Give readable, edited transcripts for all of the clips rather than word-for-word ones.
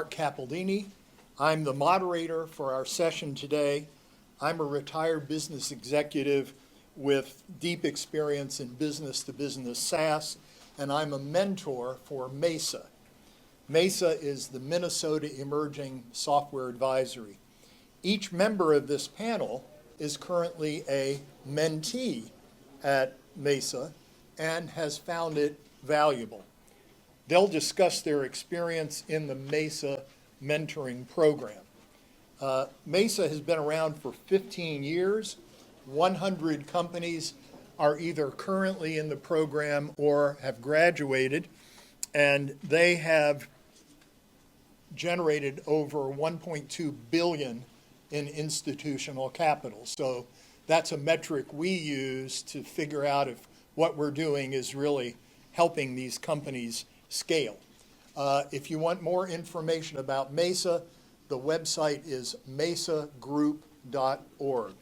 Capaldini. I'm the moderator for our session today. I'm a retired business executive with deep experience in business-to-business SaaS, and I'm a mentor for MESA. MESA is the Minnesota Emerging Software Advisory. Each member of this panel is currently a mentee at MESA and has found it valuable. They'll discuss their experience in the MESA mentoring program. MESA has been around for 15 years. 100 companies are either currently in the program or have graduated, and they have generated over $1.2 billion in institutional capital. So that's a metric we use to figure out if what we're doing is really helping these companies scale. If you want more information about MESA, the website is mesagroup.org.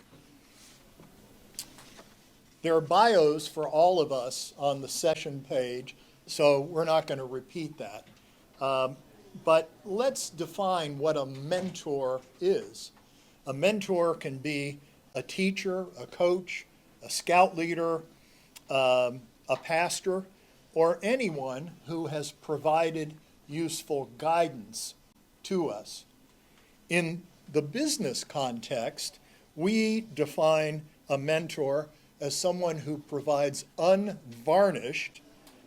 There are bios for all of us on the session page, so we're not going to repeat that. But let's define what a mentor is. A mentor can be a teacher, a coach, a scout leader, a pastor, or anyone who has provided useful guidance to us. In the business context, we define a mentor as someone who provides unvarnished,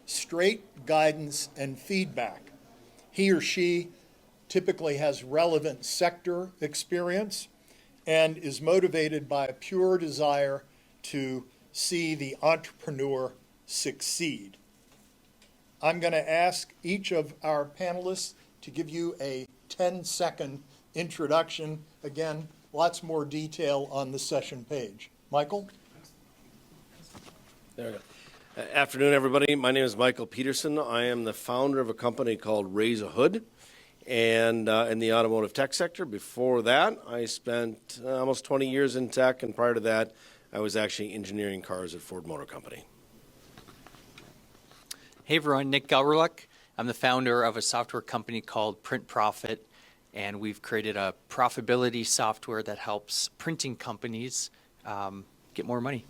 straight guidance and feedback. He or she typically has relevant sector experience and is motivated by a pure desire to see the entrepreneur succeed. I'm going to ask each of our panelists to give you a 10-second introduction. Again, lots more detail on the session page. Michael? There we go. Afternoon, everybody. My name is Michael Petersen. I am the founder of a company called Raise a Hood, and in the automotive tech sector. Before that, I spent almost 20 years in tech, and prior to that, I was actually engineering cars at Ford Motor Company. Hey everyone, Nick Gawreluk. I'm the founder of a software company called Print Profit, and we've created a profitability software that helps printing companies get more money.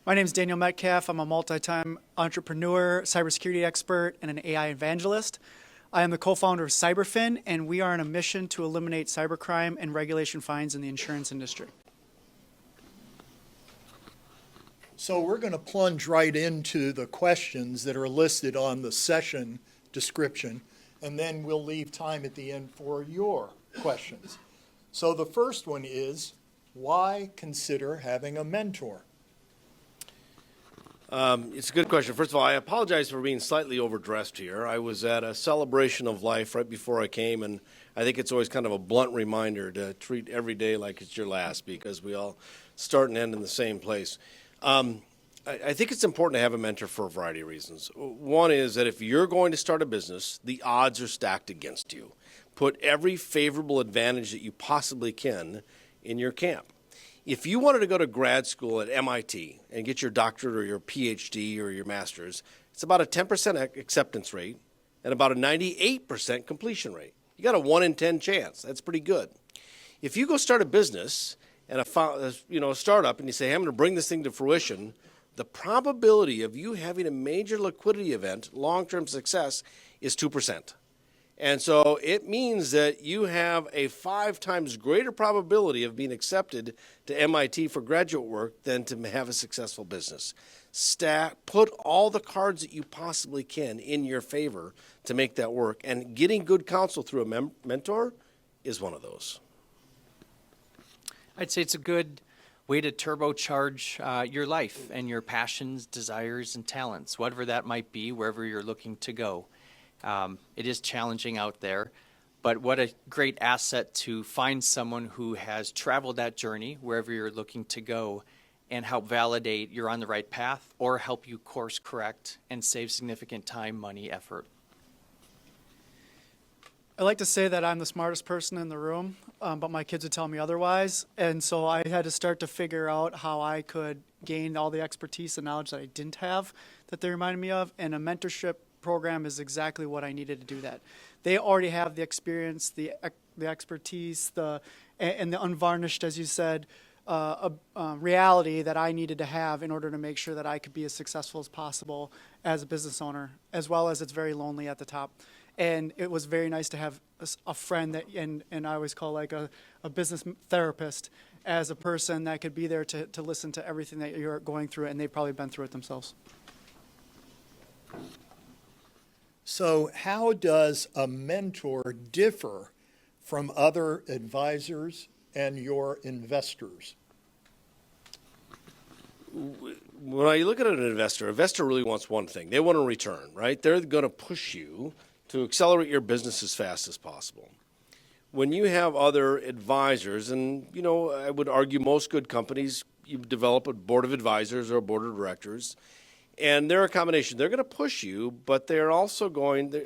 My name is Daniel Metcalf. I'm a multi-time entrepreneur, cybersecurity expert, and an AI evangelist. I am the co-founder of CyberFin, and we are on a mission to eliminate cybercrime and regulation fines in the insurance industry. So we're going to plunge right into the questions that are listed on the session description, and then we'll leave time at the end for your questions. So the first one is, why consider having a mentor? It's a good question. First of all, I apologize for being slightly overdressed here. I was at a celebration of life right before I came, and I think it's always kind of a blunt reminder to treat every day like it's your last, because we all start and end in the same place. I think it's important to have a mentor for a variety of reasons. One is that if you're going to start a business, the odds are stacked against you. Put every favorable advantage that you possibly can in your camp. If you wanted to go to grad school at MIT and get your doctorate or your PhD or your master's, it's about a 10% acceptance rate and about a 98% completion rate. You got a 1 in 10 chance. That's pretty good. If you go start a business and a startup, and you say, hey, I'm going to bring this thing to fruition, the probability of you having a major liquidity event, long-term success, is 2%. And so it means that you have a 5 times greater probability of being accepted to MIT for graduate work than to have a successful business. Put all the cards that you possibly can in your favor to make that work, and getting good counsel through a mentor is one of those. I'd say it's a good way to turbocharge your life and your passions, desires, and talents, whatever that might be, wherever you're looking to go. It is challenging out there, but what a great asset to find someone who has traveled that journey, wherever you're looking to go, and help validate you're on the right path, or help you course correct and save significant time, money, effort. I like to say that I'm the smartest person in the room, but my kids would tell me otherwise. And so I had to start to figure out how I could gain all the expertise and knowledge that I didn't have that they reminded me of. And a mentorship program is exactly what I needed to do that. They already have the experience, the expertise, and the unvarnished, as you said, reality that I needed to have in order to make sure that I could be as successful as possible as a business owner, as well as it's very lonely at the top. And it was very nice to have a friend that, and I always call like a business therapist, as a person that could be there to listen to everything that you're going through, and they've probably been through it themselves. So how does a mentor differ from other advisors and your investors? When I look at an investor really wants one thing. They want a return, right? They're going to push you to accelerate your business as fast as possible. When you have other advisors, and I would argue most good companies, you develop a board of advisors or a board of directors, and they're a combination. They're going to push you, but they're also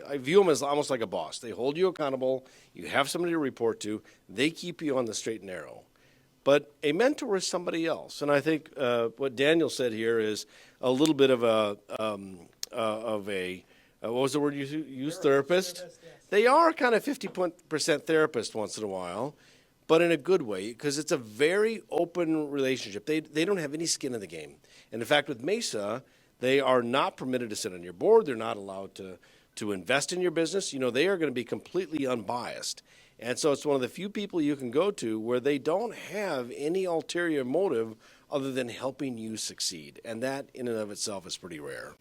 I view them as almost like a boss. They hold you accountable. You have somebody to report to. They keep you on the straight and narrow. But a mentor is somebody else. And I think what Daniel said here is a little bit of what was the word you used? Therapist? Yes. They are kind of 50% therapist once in a while, but in a good way, because it's a very open relationship. They don't have any skin in the game. And in fact, with Mesa, they are not permitted to sit on your board. They're not allowed to invest in your business. They are going to be completely unbiased. And so it's one of the few people you can go to where they don't have any ulterior motive other than helping you succeed. And that in and of itself is pretty rare.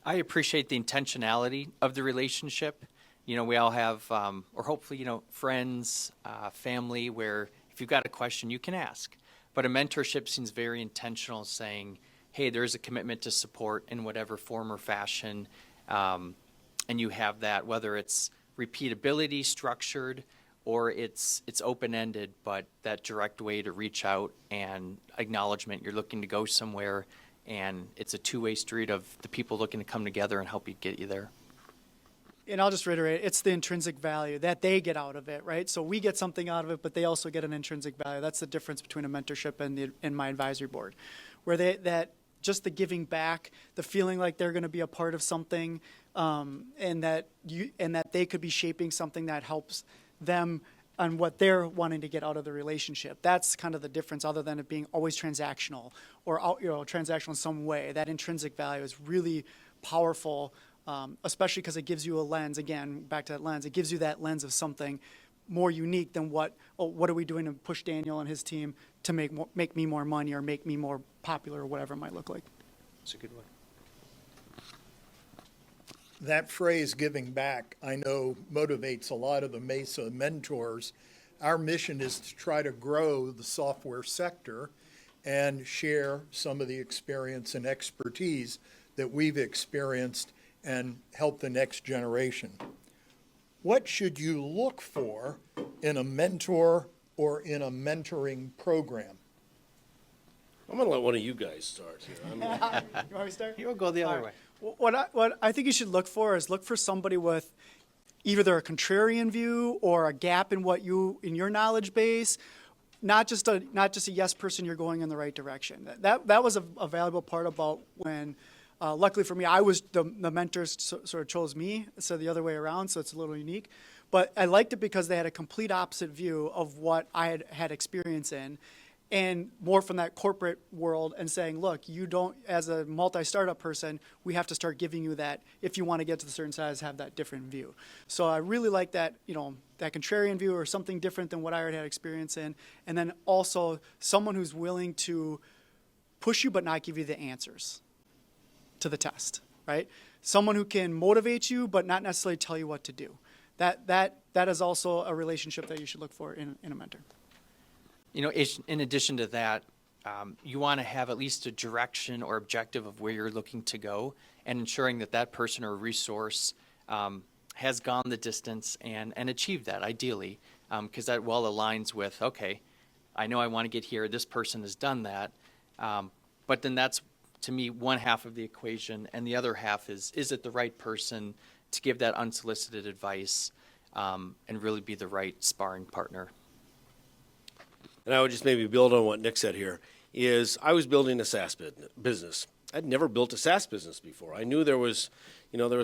I appreciate the intentionality of the relationship. We all have, or hopefully, friends, family, where if you've got a question, you can ask. But a mentorship seems very intentional, saying, hey, there's a commitment to support in whatever form or fashion. And you have that, whether it's repeatability structured or it's open-ended, but that direct way to reach out and acknowledgement you're looking to go somewhere, and it's a two-way street of the people looking to come together and help you get you there. And I'll just reiterate, it's the intrinsic value that they get out of it, right? So we get something out of it, but they also get an intrinsic value. That's the difference between a mentorship and my advisory board, where that just the giving back, the feeling like they're going to be a part of something, and that they could be shaping something that helps them on what they're wanting to get out of the relationship. That's kind of the difference, other than it being always transactional or transactional in some way. That intrinsic value is really powerful, especially because it gives you a lens. Again, back to that lens. It gives you that lens of something more unique than what are we doing to push Daniel and his team to make me more money or make me more popular or whatever it might look like. It's a good one. That phrase, giving back, I know motivates a lot of the Mesa mentors. Our mission is to try to grow the software sector and share some of the experience and expertise that we've experienced and help the next generation. What should you look for in a mentor or in a mentoring program? I'm going to let one of you guys start here. You want me to start? You'll go the other way. What I think you should look for somebody with either a contrarian view or a gap in in your knowledge base, not just a yes person. You're going in the right direction. That was a valuable part about when. Luckily for me, the mentors sort of chose me, so the other way around, so it's a little unique. But I liked it because they had a complete opposite view of what I had experience in, and more from that corporate world, and saying, look, you don't, as a multi-startup person, we have to start giving you that, if you want to get to the certain size, have that different view. So I really like that, that contrarian view or something different than what I already had experience in, and then also someone who's willing to push you but not give you the answers to the test, right? Someone who can motivate you but not necessarily tell you what to do. That is also a relationship that you should look for in a mentor. In addition to that, you want to have at least a direction or objective of where you're looking to go, and ensuring that person or resource has gone the distance and achieved that, ideally, because that well aligns with, okay, I know I want to get here, this person has done that, but then that's, to me, one half of the equation, and the other half is it the right person to give that unsolicited advice and really be the right sparring partner? And I would just maybe build on what Nick said here, is I was building a SaaS business. I'd never built a SaaS business before. I knew there was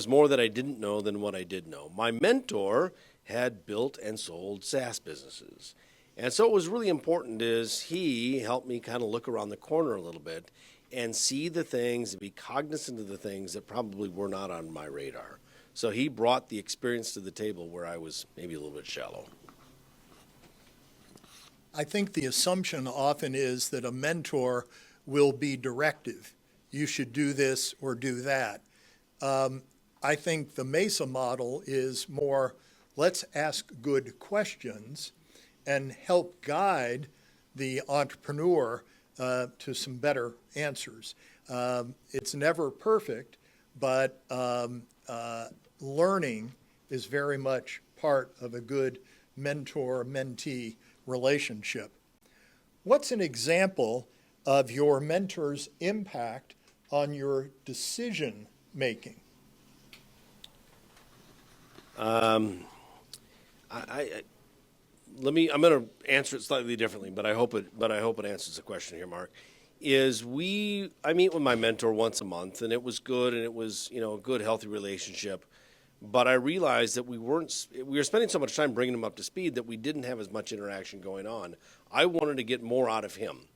more that I didn't know than what I did know. My mentor had built and sold SaaS businesses. And so it was really important is he helped me kind of look around the corner a little bit and see the things and be cognizant of the things that probably were not on my radar. So he brought the experience to the table where I was maybe a little bit shallow. I think the assumption often is that a mentor will be directive. You should do this or do that. I think the MESA model is more, let's ask good questions and help guide the entrepreneur to some better answers. It's never perfect, but learning is very much part of a good mentor-mentee relationship. What's an example of your mentor's impact on your decision making? I'm going to answer it slightly differently, but I hope it answers the question here, Mark. I meet with my mentor once a month, and it was good, and it was a good, healthy relationship. But I realized that we were spending so much time bringing him up to speed that we didn't have as much interaction going on. I wanted to get more out of him.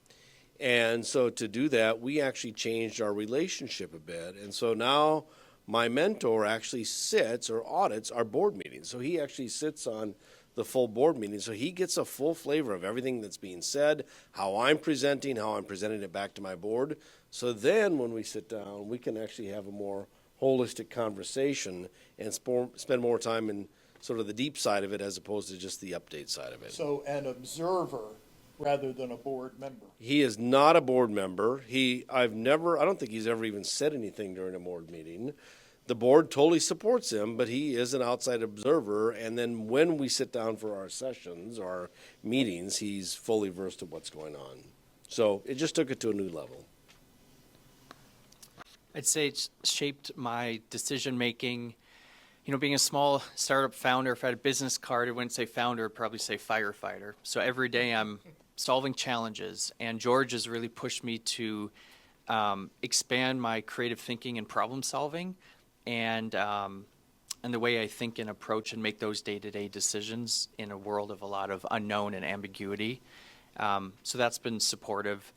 And so to do that, we actually changed our relationship a bit. And so now my mentor actually sits or audits our board meetings. So he actually sits on the full board meeting. So he gets a full flavor of everything that's being said, how I'm presenting it back to my board. So then when we sit down, we can actually have a more holistic conversation and spend more time in sort of the deep side of it as opposed to just the update side of it. So an observer rather than a board member. He is not a board member. I don't think he's ever even said anything during a board meeting. The board totally supports him, but he is an outside observer. And then when we sit down for our sessions, our meetings, he's fully versed in what's going on. So it just took it to a new level. I'd say it's shaped my decision-making. Being a small startup founder, if I had a business card, it wouldn't say founder, it'd probably say firefighter. So every day I'm solving challenges, and George has really pushed me to expand my creative thinking and problem solving and the way I think and approach and make those day-to-day decisions in a world of a lot of unknown and ambiguity. So that's been supportive.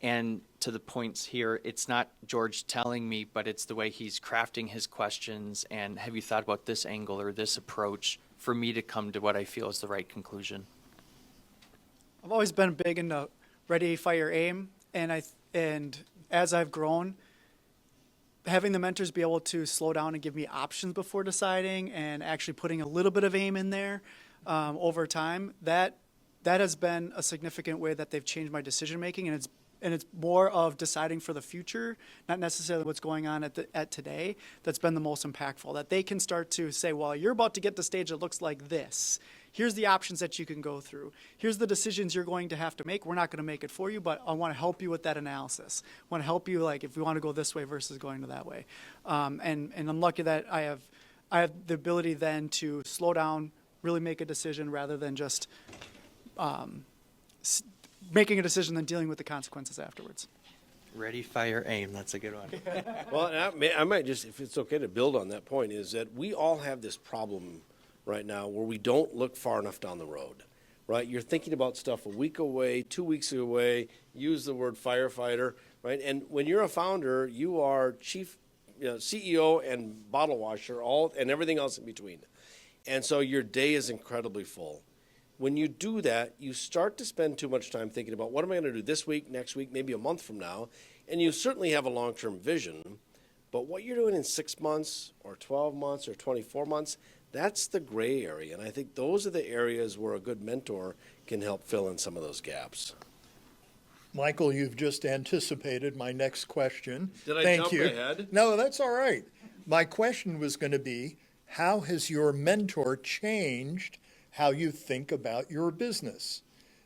And to the points here, it's not George telling me, but it's the way he's crafting his questions and have you thought about this angle or this approach for me to come to what I feel is the right conclusion. I've always been big into ready, fire, aim, and as I've grown, having the mentors be able to slow down and give me options before deciding and actually putting a little bit of aim in there over time, that has been a significant way that they've changed my decision making, and it's more of deciding for the future, not necessarily what's going on at today. That's been the most impactful. That they can start to say, well, you're about to get to stage that looks like this. Here's the options that you can go through. Here's the decisions you're going to have to make. We're not going to make it for you, but I want to help you with that analysis. I want to help you, like, if we want to go this way versus going to that way. And I'm lucky that I have the ability then to slow down, really make a decision rather than just making a decision and dealing with the consequences afterwards. Ready, fire, aim. That's a good one. Well, and I might just, if it's okay to build on that point, is that we all have this problem right now where we don't look far enough down the road, right? You're thinking about stuff a week away, 2 weeks away, use the word firefighter, right? And when you're a founder, you are chief, CEO and bottle washer, and everything else in between. And so your day is incredibly full. When you do that, you start to spend too much time thinking about what am I going to do this week, next week, maybe a month from now, and you certainly have a long-term vision, but what you're doing in 6 months or 12 months or 24 months, that's the gray area, and I think those are the areas where a good mentor can help fill in some of those gaps. Michael, you've just anticipated my next question. Did I Thank jump you. ahead? No, that's all right. My question was going to be, how has your mentor changed how you think about your business?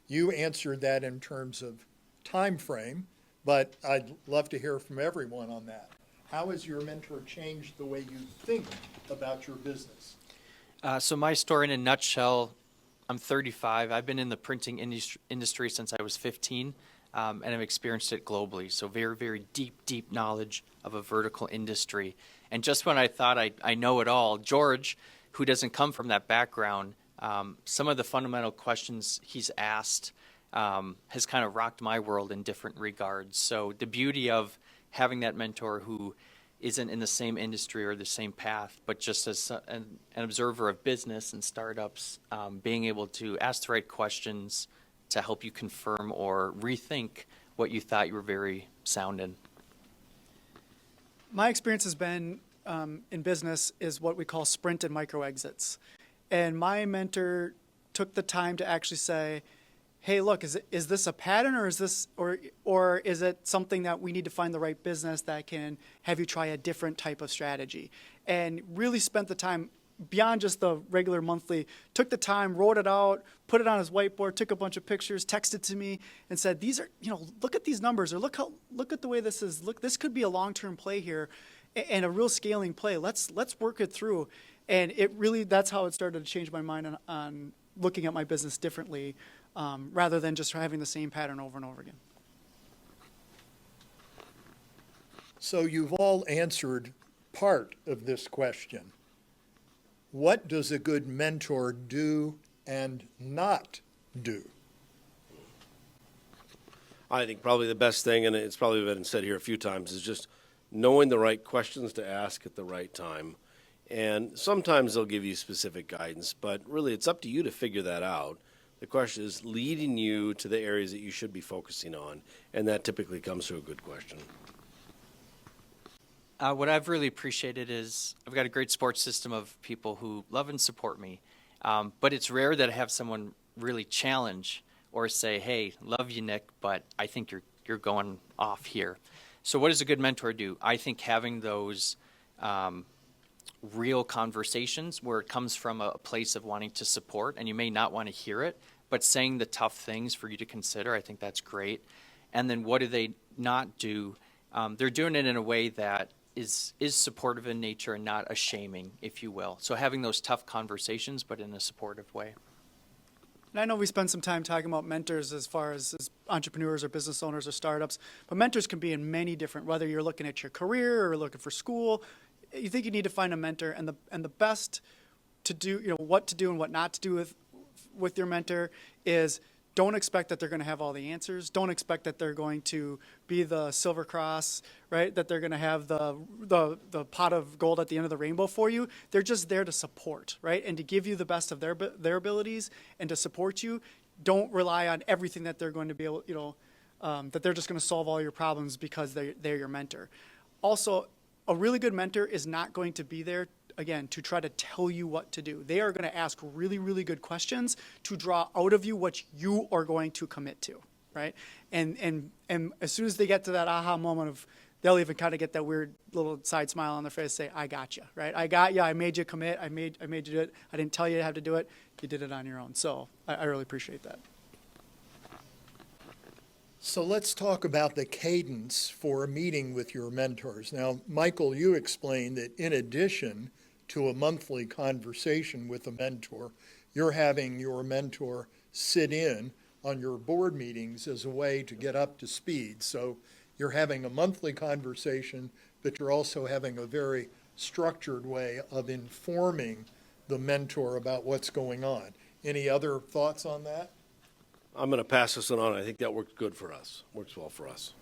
You answered that in terms of time frame, but I'd love to hear from everyone on that. How has your mentor changed the way you think about your business? So my story in a nutshell, I'm 35. I've been in the printing industry since I was 15. and have experienced it globally. So very, very deep knowledge of a vertical industry. And just when I thought I know it all, George, who doesn't come from that background, some of the fundamental questions he's asked has kind of rocked my world in different regards. So the beauty of having that mentor who isn't in the same industry or the same path, but just as an observer of business and startups, being able to ask the right questions to help you confirm or rethink what you thought you were very sound in. My experience has been in business is what we call sprint and micro exits. And my mentor took the time to actually say, hey, look, is this a pattern, or is this or is it something that we need to find the right business that can have you try a different type of strategy? And really spent the time beyond just the regular monthly, took the time, wrote it out, put it on his whiteboard, took a bunch of pictures, texted to me and said, these are, look at these numbers, or look at the way this is, look, this could be a long-term play here and a real scaling play. Let's work it through. And it really, that's how it started to change my mind on looking at my business differently, rather than just having the same pattern over and over again. So you've all answered part of this question. What does a good mentor do and not do? I think probably the best thing, and it's probably been said here a few times, is just knowing the right questions to ask at the right time. And sometimes they'll give you specific guidance, but really it's up to you to figure that out. The question is leading you to the areas that you should be focusing on, and that typically comes through a good question. What I've really appreciated is I've got a great support system of people who love and support me, but it's rare that I have someone really challenge or say, hey, love you, Nick, but I think you're going off here. So what does a good mentor do? I think having those real conversations where it comes from a place of wanting to support, and you may not want to hear it, but saying the tough things for you to consider, I think that's great. And then what do they not do? They're doing it in a way that is supportive in nature and not a shaming, if you will. So having those tough conversations, but in a supportive way. And I know we spend some time talking about mentors as far as entrepreneurs or business owners or startups, but mentors can be in many different, whether you're looking at your career or looking for school. You think you need to find a mentor, and the best to do, what to do and what not to do with your mentor is don't expect that they're going to have all the answers. Don't expect that they're going to be the silver cross, right? That they're going to have the pot of gold at the end of the rainbow for you. They're just there to support, right? And to give you the best of their abilities and to support you. Don't rely on everything that they're going to be able, that they're just going to solve all your problems because they're your mentor. Also, a really good mentor is not going to be there, again, to try to tell you what to do. They are going to ask really, really good questions to draw out of you what you are going to commit to, right? And as soon as they get to that aha moment of, they'll even kind of get that weird little side smile on their face, say, I got you, right? I got you. I made you commit. I made you do it. I didn't tell you how to do it. You did it on your own. So I really appreciate that. So let's talk about the cadence for a meeting with your mentors. Now, Michael, you explained that in addition to a monthly conversation with a mentor, you're having your mentor sit in on your board meetings as a way to get up to speed. So you're having a monthly conversation, but you're also having a very structured way of informing the mentor about what's going on. Any other thoughts on that? I'm going to pass this one on. I think that works good for us, works well for us.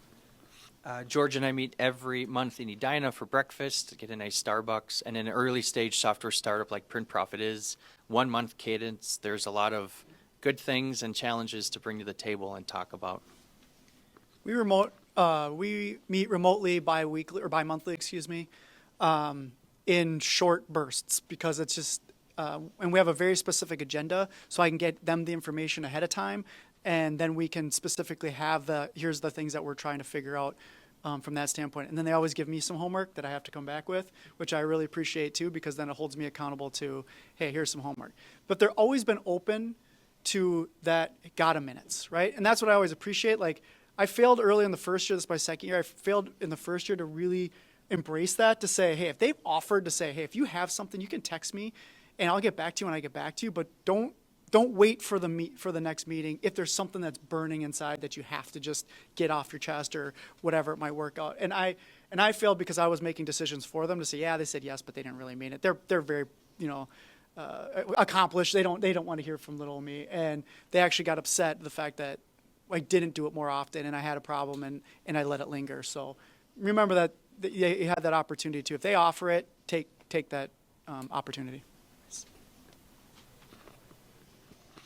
George and I meet every month in Edina for breakfast to get a nice Starbucks. And in an early stage software startup like Print Profit is, 1 month cadence. There's a lot of good things and challenges to bring to the table and talk about. We meet remotely bi-weekly or bi-monthly, in short bursts because it's just, and we have a very specific agenda, so I can get them the information ahead of time, and then we can specifically have here's the things that we're trying to figure out from that standpoint. And then they always give me some homework that I have to come back with, which I really appreciate too, because then it holds me accountable to, hey, here's some homework. But they're always been open to that got a minutes, right? And that's what I always appreciate. Like, I failed early in the first year, this is my second year, I failed in the first year to really embrace that, to say, hey, if they've offered to say, hey, if you have something, you can text me, and I'll get back to you when I get back to you, but don't don't wait for the next meeting. If there's something that's burning inside that you have to just get off your chest or whatever it might work out. And I failed because I was making decisions for them to say, yeah, they said yes, but they didn't really mean it. They're very, accomplished. They don't want to hear from little me, and they actually got upset at the fact that I didn't do it more often, and I had a problem, and I let it linger. So remember that you had that opportunity too. If they offer it, take that opportunity.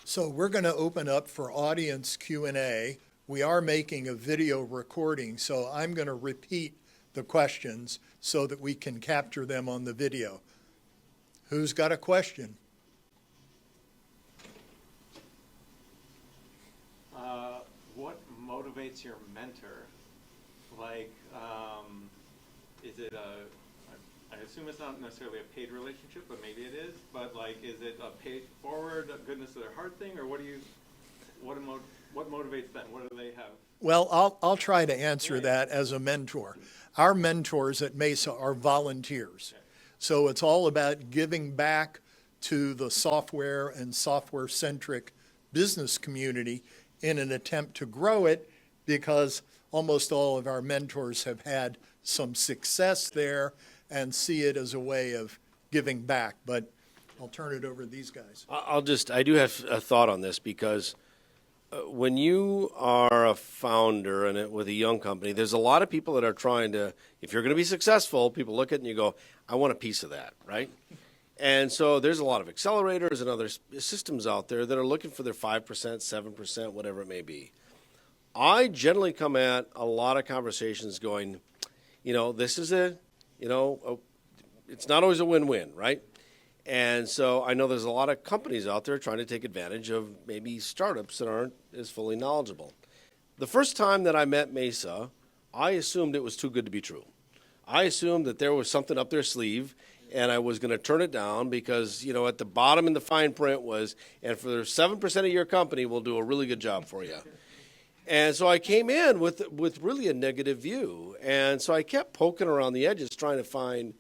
So we're going to open up for audience Q&A. We are making a video recording, so I'm going to repeat the questions so that we can capture them on the video. Who's got a question? What motivates your mentor? Like, is it I assume it's not necessarily a paid relationship, but maybe it is. But like, is it a paid forward, a goodness of their heart thing, or what motivates them? What do they have? Well, I'll try to answer that as a mentor. Our mentors at Mesa are volunteers. Okay. So it's all about giving back to the software and software-centric business community in an attempt to grow it, because almost all of our mentors have had some success there and see it as a way of giving back. But I'll turn it over to these guys. I do have a thought on this, because when you are a founder and with a young company, there's a lot of people that are trying to, if you're going to be successful, people look at it and you go, I want a piece of that, right? And so there's a lot of accelerators and other systems out there that are looking for their 5%, 7%, whatever it may be. I generally come at a lot of conversations going, this is it's not always a win-win, right? And so I know there's a lot of companies out there trying to take advantage of maybe startups that aren't as fully knowledgeable. The first time that I met Mesa, I assumed it was too good to be true. I assumed that there was something up their sleeve, and I was going to turn it down because, at the bottom in the fine print was, and for 7% of your company, we'll do a really good job for you. And so I came in with really a negative view. And so I kept poking around the edges trying to find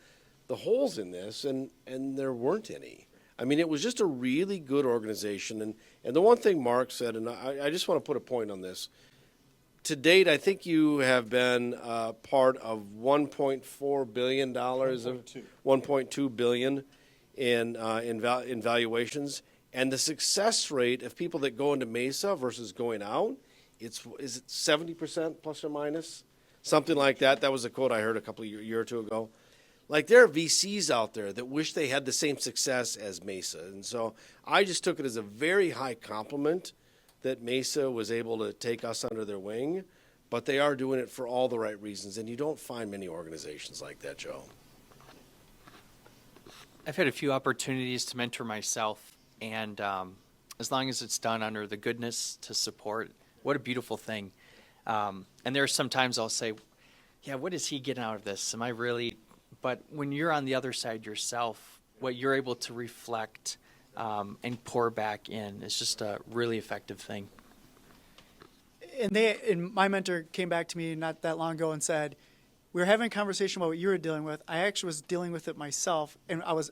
the holes in this, and there weren't any. I mean, it was just a really good organization. And the one thing Mark said, and I just want to put a point on this. To date, I think you have been part of $1.4 billion of $1.2 billion in valuations, and the success rate of people that go into Mesa versus going out, is it 70% plus or minus, something like that? That was a quote I heard a year or two ago. Like, there are VCs out there that wish they had the same success as Mesa, and so I just took it as a very high compliment that Mesa was able to take us under their wing, but they are doing it for all the right reasons, and you don't find many organizations like that, Joe. I've had a few opportunities to mentor myself, and as long as it's done under the goodness to support, what a beautiful thing. And there are some times I'll say, yeah, what is he getting out of this? Am I really? But when you're on the other side yourself, what you're able to reflect and pour back in is just a really effective thing. And my mentor came back to me not that long ago and said, we were having a conversation about what you were dealing with. I actually was dealing with it myself, and I was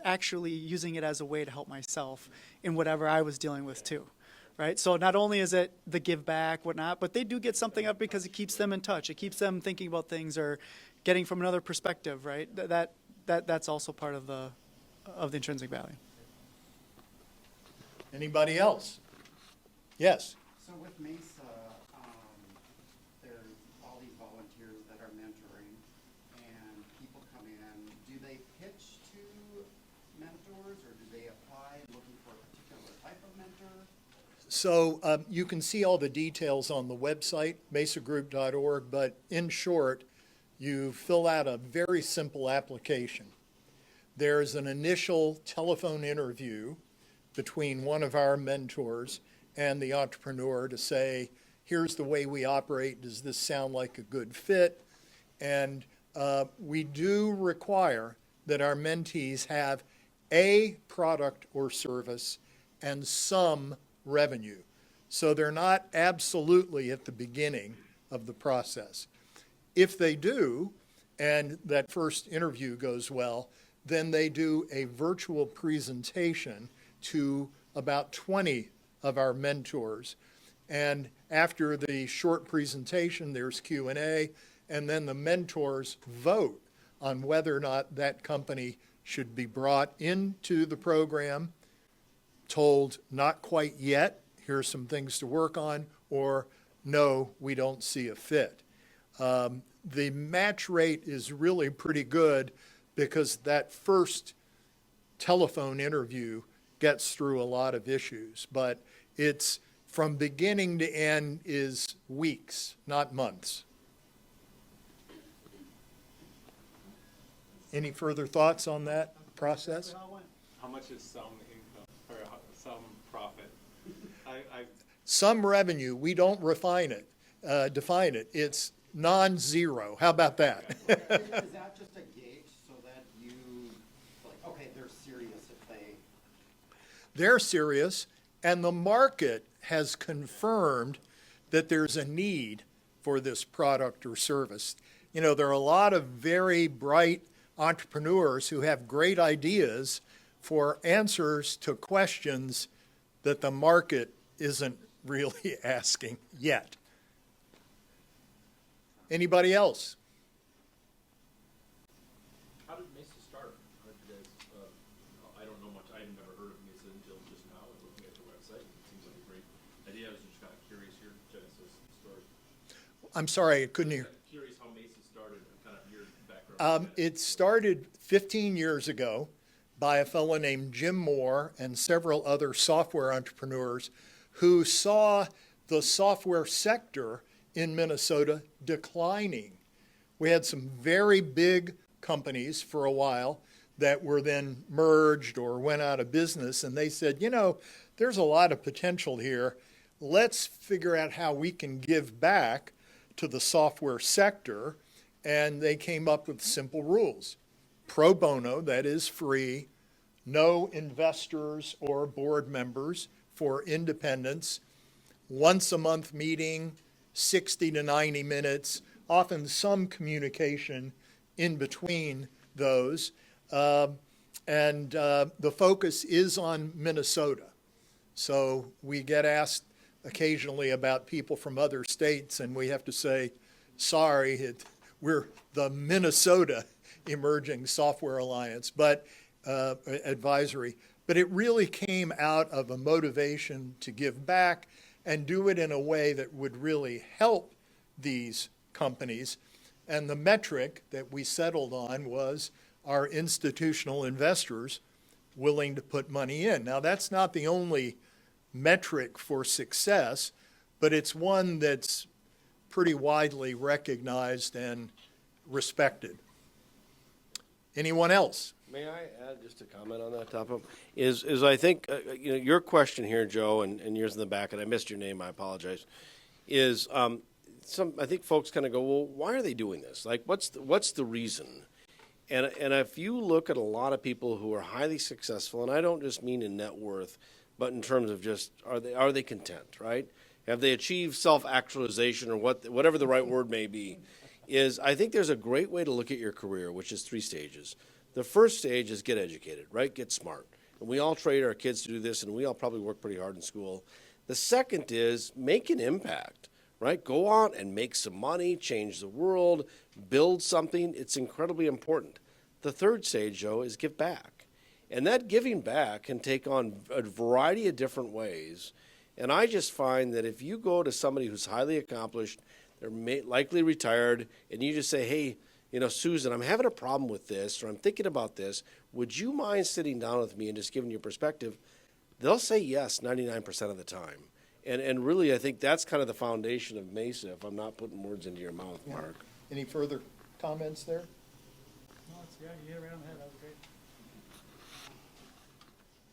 actually using it as a way to help myself in whatever I was dealing with too, right? So not only is it the give back, whatnot, but they do get something up because it keeps them in touch. It keeps them thinking about things or getting from another perspective, right? That's also part of the intrinsic value. Anybody else? Yes. So with Mesa, there's all these volunteers that are mentoring, and people come in. Do they pitch to mentors, or do they apply looking for a particular type of mentor? So you can see all the details on the website, mesagroup.org, but in short, you fill out a very simple application. There's an initial telephone interview between one of our mentors and the entrepreneur to say, here's the way we operate. Does this sound like a good fit? And we do require that our mentees have a product or service and some revenue. So they're not absolutely at the beginning of the process. If they do, and that first interview goes well, then they do a virtual presentation to about 20 of our mentors. And after the short presentation, there's Q&A, and then the mentors vote on whether or not that company should be brought into the program, told not quite yet, here's some things to work on, or no, we don't see a fit. The match rate is really pretty good because that first telephone interview gets through a lot of issues, but it's from beginning to end is weeks, not months. Any further thoughts on that process? How much is some income or some profit? Some revenue, we don't define it. It's non-zero. How about that? Is that just a gauge so that you, like, okay, they're serious if they... They're serious, and the market has confirmed that there's a need for this product or service. You know, there are a lot of very bright entrepreneurs who have great ideas for answers to questions that the market isn't really asking yet. Anybody else? How did Mesa start? How did you guys, I don't know much. I had never heard of Mesa until just now, and looking at your website. It seems like a great idea. I was just kind of curious your genesis story. I'm sorry, I couldn't hear. Curious how Mesa started and kind of your background. It started 15 years ago by a fellow named Jim Moore and several other software entrepreneurs who saw the software sector in Minnesota declining. We had some very big companies for a while that were then merged or went out of business, and they said, you know, there's a lot of potential here. Let's figure out how we can give back to the software sector, and they came up with simple rules. Pro bono, that is free, no investors or board members for independence, once a month meeting, 60 to 90 minutes, often some communication in between those. And the focus is on Minnesota. So we get asked occasionally about people from other states, and we have to say, sorry, we're the Minnesota Emerging Software Alliance, but advisory. But it really came out of a motivation to give back and do it in a way that would really help these companies. And the metric that we settled on was our institutional investors willing to put money in. Now, that's not the only metric for success, but it's one that's pretty widely recognized and respected. Anyone else? May I add just a comment on that topic? Is I think, your question here, Joe, and yours in the back, and I missed your name, I apologize, is I think folks kind of go, well, why are they doing this? Like, what's the reason? And if you look at a lot of people who are highly successful, and I don't just mean in net worth, but in terms of just, are they content, right? Have they achieved self-actualization or whatever the right word may be? I think there's a great way to look at your career, which is 3 stages. The first stage is get educated, right? Get smart. And we all train our kids to do this, and we all probably work pretty hard in school. The second is make an impact, right? Go out and make some money, change the world, build something. It's incredibly important. The third stage, Joe, is give back. And that giving back can take on a variety of different ways. And I just find that if you go to somebody who's highly accomplished, they're likely retired, and you just say, hey, Susan, I'm having a problem with this, or I'm thinking about this. Would you mind sitting down with me and just giving your perspective? They'll say yes 99% of the time. And really, I think that's kind of the foundation of Mesa, if I'm not putting words into your mouth, Mark. Any further comments there? No, you hit it right on the head. That was great.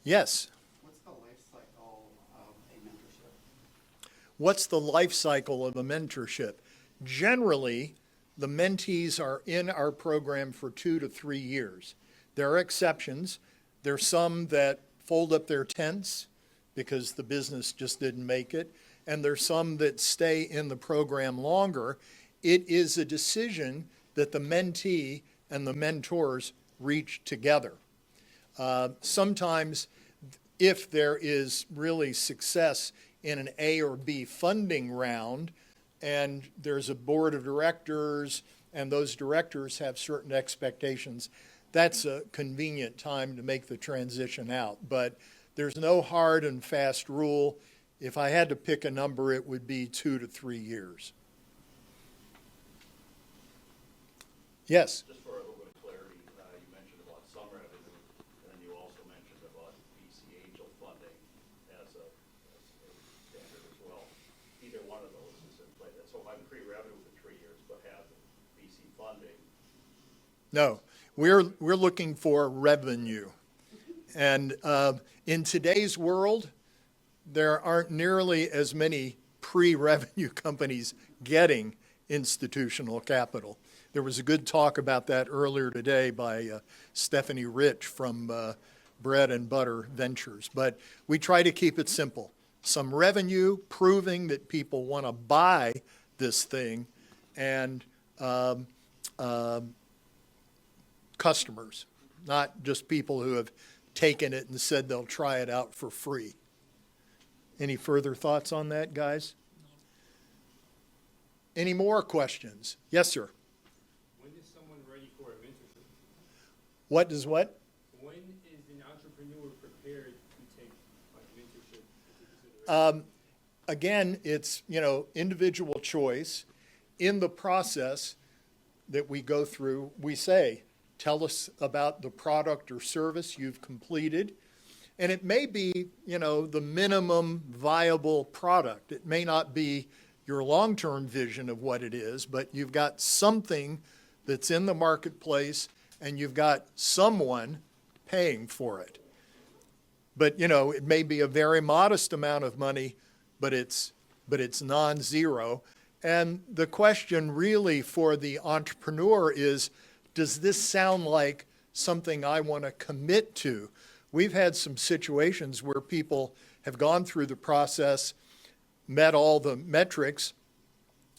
Yes. What's the life cycle of a mentorship? What's the life cycle of a mentorship? Generally, the mentees are in our program for 2 to 3 years. There are exceptions. There are some that fold up their tents because the business just didn't make it, and there's some that stay in the program longer. It is a decision that the mentee and the mentors reach together. Sometimes if there is really success in an A or B funding round, and there's a board of directors, and those directors have certain expectations, that's a convenient time to make the transition out. But there's no hard and fast rule. If I had to pick a number, it would be 2 to 3 years. Yes? Just for a little bit of clarity, you mentioned about some revenue, and then you also mentioned about VC angel funding as a standard as well. Either one of those is in play. So if I'm pre-revenue for 3 years, but have VC funding. No, we're looking for revenue. And in today's world, there aren't nearly as many pre-revenue companies getting institutional capital. There was a good talk about that earlier today by Stephanie Rich from Bread and Butter Ventures. But we try to keep it simple. Some revenue proving that people want to buy this thing, and customers, not just people who have taken it and said they'll try it out for free. Any further thoughts on that, guys? Any more questions? Yes, sir. When is someone ready for a mentorship? What does what? When is an entrepreneur prepared to take a mentorship into consideration? Again, it's, individual choice. In the process that we go through, we say, tell us about the product or service you've completed. And it may be, the minimum viable product. It may not be your long-term vision of what it is, but you've got something that's in the marketplace and you've got someone paying for it. But, it may be a very modest amount of money, but it's non-zero. And the question really for the entrepreneur is, does this sound like something I want to commit to? We've had some situations where people have gone through the process, met all the metrics,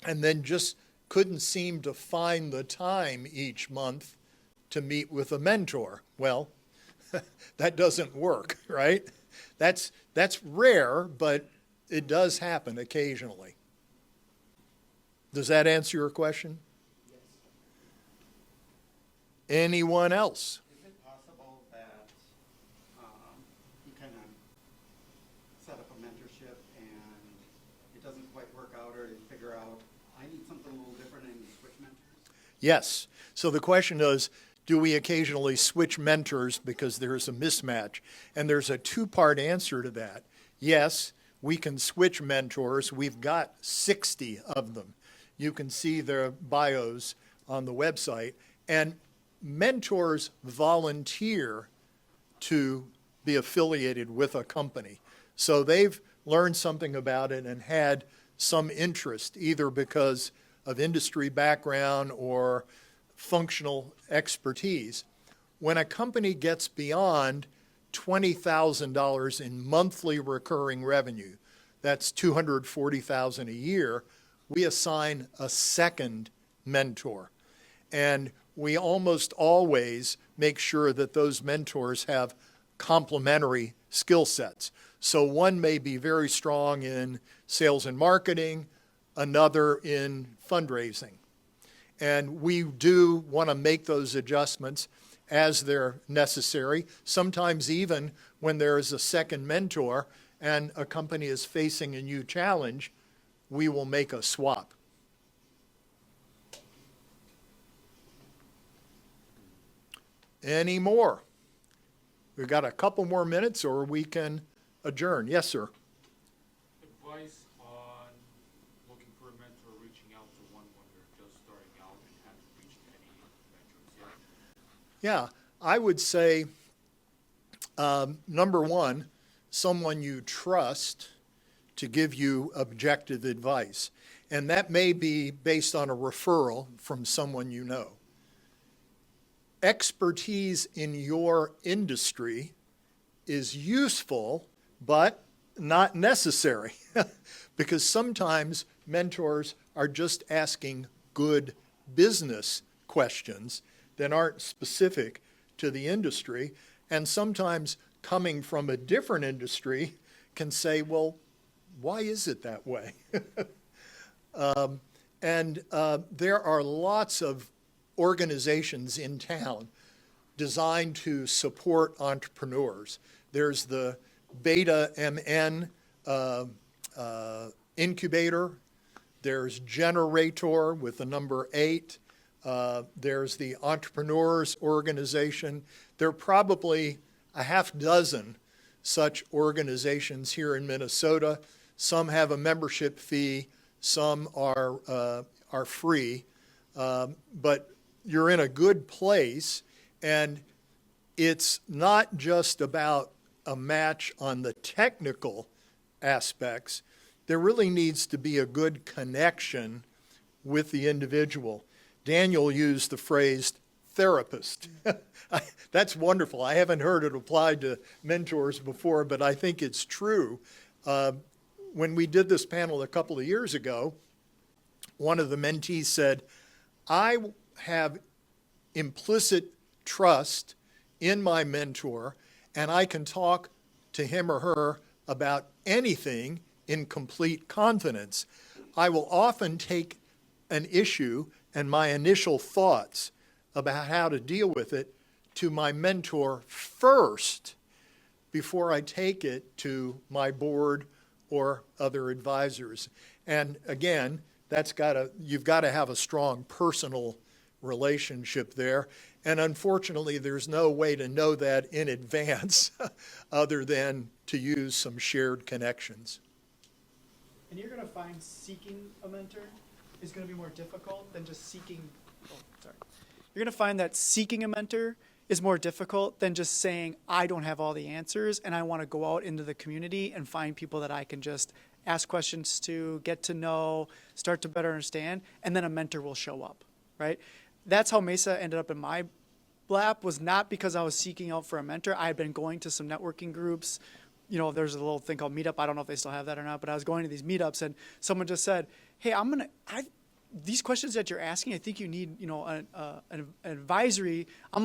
and then just couldn't seem to find the time each month to meet with a mentor. Well, that doesn't work, right? That's rare, but it does happen occasionally. Does that answer your question? Yes. Anyone else? Is it possible that you kind of set up a mentorship and it doesn't quite work out, or you figure out, I need something a little different and you switch mentors? Yes. So the question is, do we occasionally switch mentors because there's a mismatch? And there's a two-part answer to that. Yes, we can switch mentors. We've got 60 of them. You can see their bios on the website. And mentors volunteer to be affiliated with a company. So they've learned something about it and had some interest, either because of industry background or functional expertise. When a company gets beyond $20,000 in monthly recurring revenue, that's $240,000 a year, we assign a second mentor. And we almost always make sure that those mentors have complementary skill sets. So one may be very strong in sales and marketing, another in fundraising. And we do want to make those adjustments as they're necessary. Sometimes even when there is a second mentor and a company is facing a new challenge, we will make a swap. Any more? We've got a couple more minutes or we can adjourn. Yes, sir. Advice on looking for a mentor, reaching out to one when they're just starting out and haven't reached any mentors yet? Yeah, I would say, number one, someone you trust to give you objective advice. And that may be based on a referral from someone you know. Expertise in your industry is useful, but not necessary. Because sometimes mentors are just asking good business questions that aren't specific to the industry. And sometimes coming from a different industry can say, well, why is it that way? There are lots of organizations in town designed to support entrepreneurs. There's the Beta MN incubator. There's Generator with the number 8. There's the Entrepreneurs Organization. There are probably a half dozen such organizations here in Minnesota. Some have a membership fee, some are free, but you're in a good place, and it's not just about a match on the technical aspects. There really needs to be a good connection with the individual. Daniel used the phrase therapist. That's wonderful. I haven't heard it applied to mentors before, but I think it's true. When we did this panel a couple of years ago, one of the mentees said, I have implicit trust in my mentor, and I can talk to him or her about anything in complete confidence. I will often take an issue and my initial thoughts about how to deal with it to my mentor first before I take it to my board or other advisors. And again, you've got to have a strong personal relationship there. And unfortunately, there's no way to know that in advance other than to use some shared connections. And you're going to find seeking a mentor is going to be more difficult than just seeking. You're going to find that seeking a mentor is more difficult than just saying, I don't have all the answers and I want to go out into the community and find people that I can just ask questions to, get to know, start to better understand, and then a mentor will show up, right? That's how Mesa ended up in my lap, was not because I was seeking out for a mentor. I had been going to some networking groups. You know, there's a little thing called Meetup. I don't know if they still have that or not, but I was going to these meetups and someone just said, hey, these questions that you're asking, I think you need, an advisory. I'm